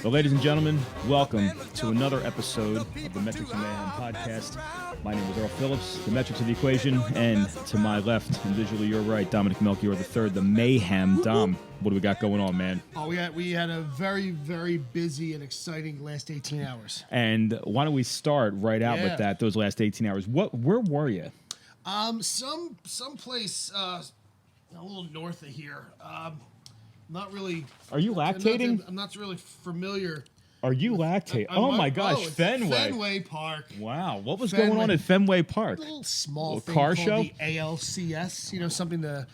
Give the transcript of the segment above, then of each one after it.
Well, ladies and gentlemen, welcome to another episode of the Metrics and Mayhem podcast. My name is Earl Phillips, the Metrics of the Equation, and to my left, and visually your right, Dominic Melchior III, the Mayhem. Dom, what do we got going on, man? Oh, we had a very, very busy and exciting last 18 hours. And why don't we start right out with that? Those last 18 hours. Where were you? Some place a little north of here. Not really. Are you lactating? I'm not really familiar. Are you lactating? Oh my gosh, Fenway. Fenway Park. Wow, what was going on at Fenway Park? A little small thing car called show? the ALCS. You know, something the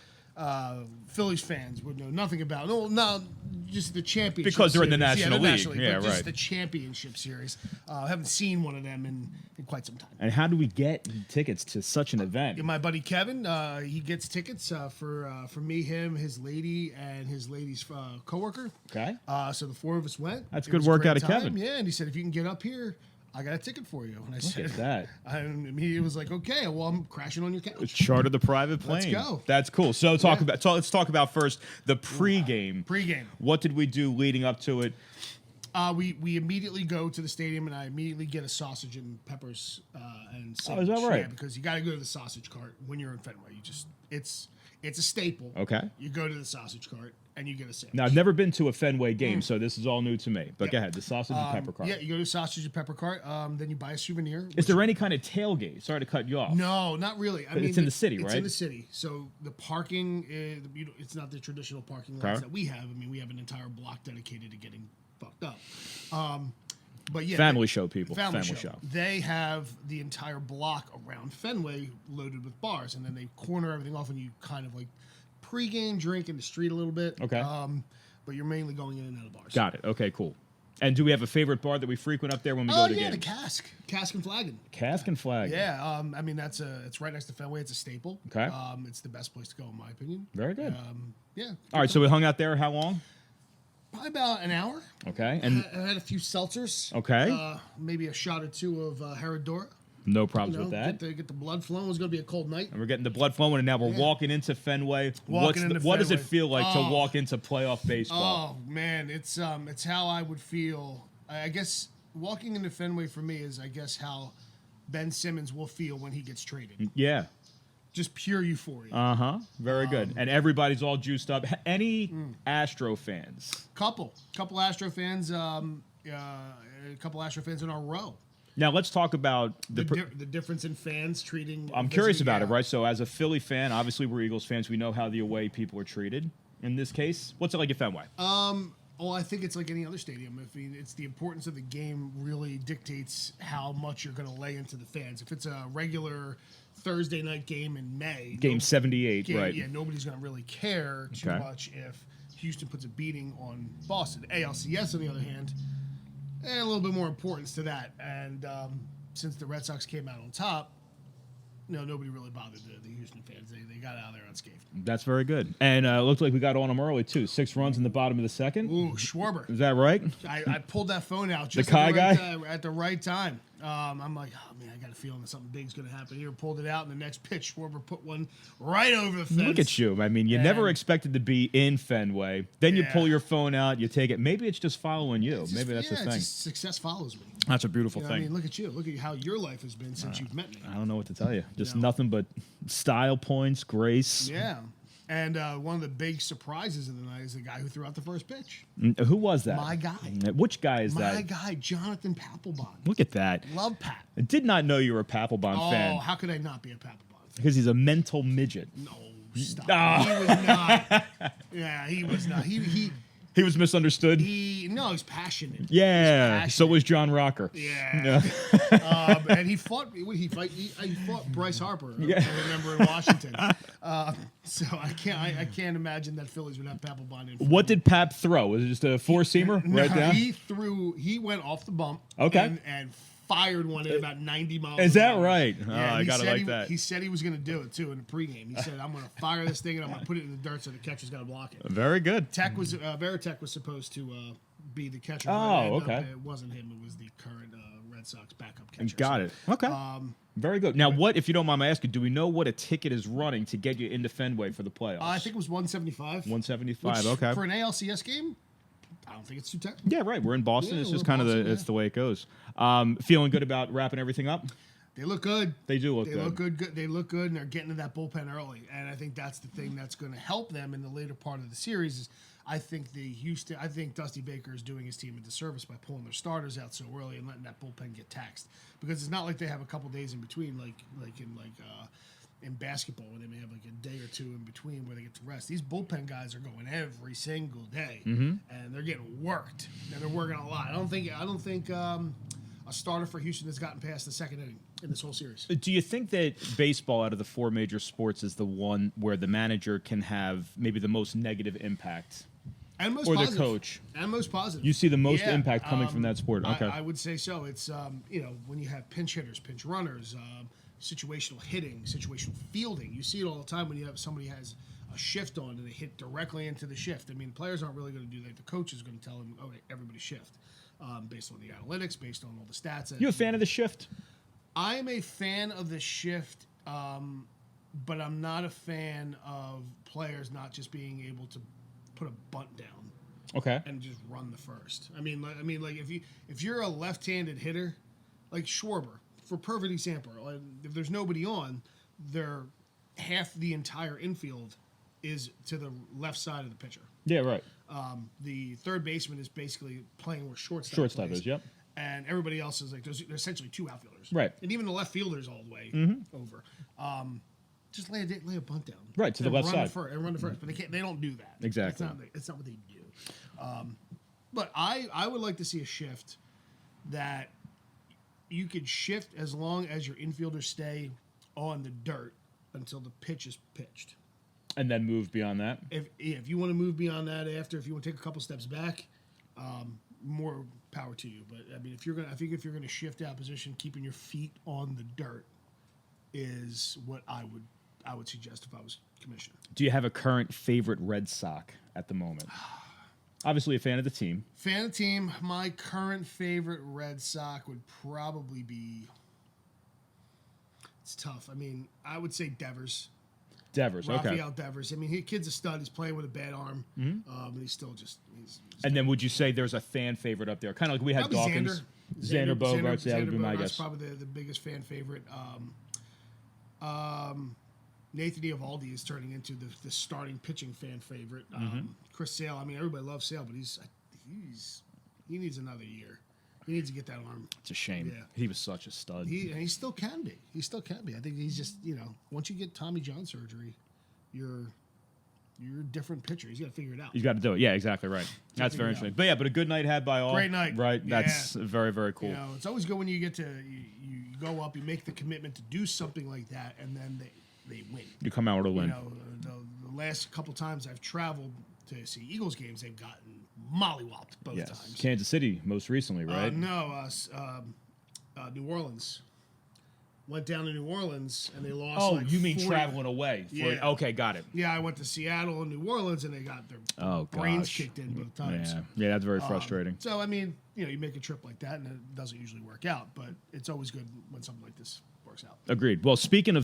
Phillies fans would know nothing about. No, just the championship Because they're in the series. National League. But Yeah, just right. the championship series. I haven't seen one of them in quite some time. And how do we get tickets to such an event? My buddy Kevin, he gets tickets for me, him, his lady, and his lady's coworker. Okay. So the four of us went. That's It good was a work great out of time. Kevin. Yeah, and he said, if you can get up here, I got a ticket for you. And I said, Look at that. And he was like, okay, well, I'm crashing on your couch. Charter the private plane. Let's go. That's cool. So let's talk about first the pregame. Pregame. What did we do leading up to it? We immediately go to the stadium, and I immediately get a sausage and peppers and sandwich. is that right? Yeah, because you got to go to the sausage cart when you're in Fenway. It's a staple. Okay. You go to the sausage cart and you get a sandwich. Now, I've never been to a Fenway game, so this is all new to me. But go ahead, the sausage and pepper cart. Yeah, you go to the sausage and pepper cart. Then you buy a souvenir. Is there any kind of tailgate? Sorry to cut you off. No, not really. I mean, it's in the city, right? It's in the city. So the parking, it's not the traditional parking lots that we have. I mean, we have an entire block dedicated to getting fucked up. But yeah, Family show, people. Family show. They have the entire block around Fenway loaded with bars, and then they corner everything off, and you kind of like pregame drink in the street a little bit. Okay. But you're mainly going in and out of bars. Got it. Okay, cool. And do we have a favorite bar that we frequent up there when we go to games? The Cask and Flagon. Cask and Flag. Yeah, I mean it's right next to Fenway. It's a staple. Okay. It's the best place to go in my opinion. Very good. Yeah. All right, so we hung out there how long? Probably about an hour. Okay. And I had a few seltzers. okay. Maybe a shot or two of Herradura. No problems with that. Get the blood flowing. It was going to be a cold night. And we're getting the blood flowing, and now we're walking into Fenway. What does it feel like to walk into playoff baseball? Oh man, it's how I would feel. I guess walking into Fenway for me is how Ben Simmons will feel when he gets traded. Yeah. Just pure euphoria. Very good. And everybody's all juiced up. Any Astro fans? Couple Astro fans. A couple Astro fans in our row. Now let's talk about the difference in fans treating. I'm curious about it, right? So as a Philly fan, obviously we're Eagles fans. We know how the away people are treated. In this case, what's it like at Fenway? Well, I think it's like any other stadium. I mean, it's the importance of the game really dictates how much you're going to lay into the fans. If it's a regular Thursday night game in May, Game 78, right? Yeah, nobody's going to really care too much if Houston puts a beating on Boston. ALCS, on the other hand, a little bit more importance to that. And since the Red Sox came out on top, nobody really bothered the Houston fans. They got out of there unscathed. That's very good. And it looked like we got on them early, too. 6 runs in the bottom of the second. Ooh, Schwarber. Is that right? I pulled that phone out just at the right time. I'm like, oh, man, I got a feeling that something big's going to happen here. Pulled it out, and the next pitch, Schwarber put one right over the fence. Look at you. I mean, you never expected to be in Fenway. Then you pull your phone out, you take it. Maybe it's just following you. Maybe that's the thing. Success follows me. That's a beautiful thing. I mean, look at you. Look at how your life has been since you've met me. I don't know what to tell you. Just nothing but style points, grace. Yeah. And one of the big surprises of the night is the guy who threw out the first pitch. Who was that? My guy. Which guy is that? My guy, Jonathan Papelbon. Look at that. Love Pat. I did not know you were a Papelbon fan. Oh, how could I not be a Papelbon fan? Because he's a mental midget. No, stop. He was not. Yeah, he was not. He was misunderstood. He's passionate. Yeah. So was John Rocker. Yeah. And he fought. He fought Bryce Harper. I remember in Washington. So I can't imagine that Phillies would have Papelbon in. What did Pap throw? Was it just a four-seamer right down? He went off the bump. Okay. And fired one at about 90 miles. Is that right? Yeah, I gotta like that. He said he was going to do it too in the pregame. He said, "I'm going to fire this thing and I'm going to put it in the dirt so the catcher's got to block it." Very good. Veritek was supposed to be the catcher. Oh, okay. It wasn't him. It was the current Red Sox backup catcher. Got it. Okay. Very good. Now, what, if you don't mind my asking, do we know what a ticket is running to get you into Fenway for the playoffs? I think it was $175. $175. Okay. For an ALCS game, I don't think it's too technical. Yeah, right. We're in Boston. Yeah, It's just we're kind of Boston, it's the way it goes. Feeling good about wrapping everything up? They look good. They do look They good. look good. They look good, and they're getting to that bullpen early. And I think that's the thing that's going to help them in the later part of the series. Is I think Dusty Baker is doing his team a disservice by pulling their starters out so early and letting that bullpen get taxed. Because it's not like they have a couple days in between, like in basketball, where they may have like a day or two in between where they get to rest. These bullpen guys are going every single day, and they're getting worked, and they're working a lot. I don't think a starter for Houston has gotten past the second inning in this whole series. Do you think that baseball, out of the four major sports, is the one where the manager can have maybe the most negative impact? And most or positive. the coach? And most positive. You see the most impact coming from that sport? Okay. I would say so. It's, when you have pinch hitters, pinch runners, situational hitting, situational fielding. You see it all the time when you have somebody has a shift on and they hit directly into the shift. I mean, players aren't really going to do that. The coach is going to tell them, okay, everybody shift. Based on the analytics, based on all the stats. You a fan of the shift? I'm a fan of the shift, but I'm not a fan of players not just being able to put a bunt down. Okay. And just run the first. I mean, like if you're a left-handed hitter, like Schwarber, for perfect example, if there's nobody on, half the entire infield is to the left side of the pitcher. Yeah, right. The third baseman is basically playing where shortstop plays, is, yep. And everybody else is like there's essentially two outfielders, right? And even the left fielder's all the way over. Just lay a bunt down, right, to the left side, and run the first. But they don't do that. Exactly. It's not what they do. But I would like to see a shift that you could shift as long as your infielders stay on the dirt until the pitch is pitched. And then move beyond that. If you want to move beyond that if you want to take a couple steps back, more power to you. But I mean, if you're gonna shift out position, keeping your feet on the dirt is what I would suggest if I was commissioner. Do you have a current favorite Red Sox at the moment? Obviously, a fan of the team. Fan of the team. My current favorite Red Sox would probably be. It's tough. I mean, I would say Devers. Rafael Devers. I mean, the kid's a stud. He's playing with a bad arm. And he's still just. He's and then would you say there's a fan favorite up there? Kind of like we had Dawkins. Xander Bogaerts. That would be my guess. Probably the biggest fan favorite. Nathan Eovaldi is turning into the starting pitching fan favorite. Chris Sale. I mean, everybody loves Sale, but he needs another year. He needs to get that arm. It's a shame. Yeah. He was such a stud. And he still can be. I think he's just, once you get Tommy John surgery, you're a different pitcher. He's got to figure it out. He's got to do it. Yeah, exactly right. That's very interesting. But a good night had by all. Great night. Right. Yeah. That's very, very cool. It's always good when you get to you go up, you make the commitment to do something like that, and then they win. You come out with a win. The last couple times I've traveled to see Eagles games, they've gotten mollywopped both times. Kansas City most recently, right? New Orleans. Went down to New Orleans and they lost. Oh, you mean traveling away? Yeah. Okay, got it. Yeah, I went to Seattle and New Orleans and they got their brains kicked in both times. Yeah, that's very frustrating. So, I mean, you make a trip like that and it doesn't usually work out, but it's always good when something like this works out. Agreed. Well, speaking of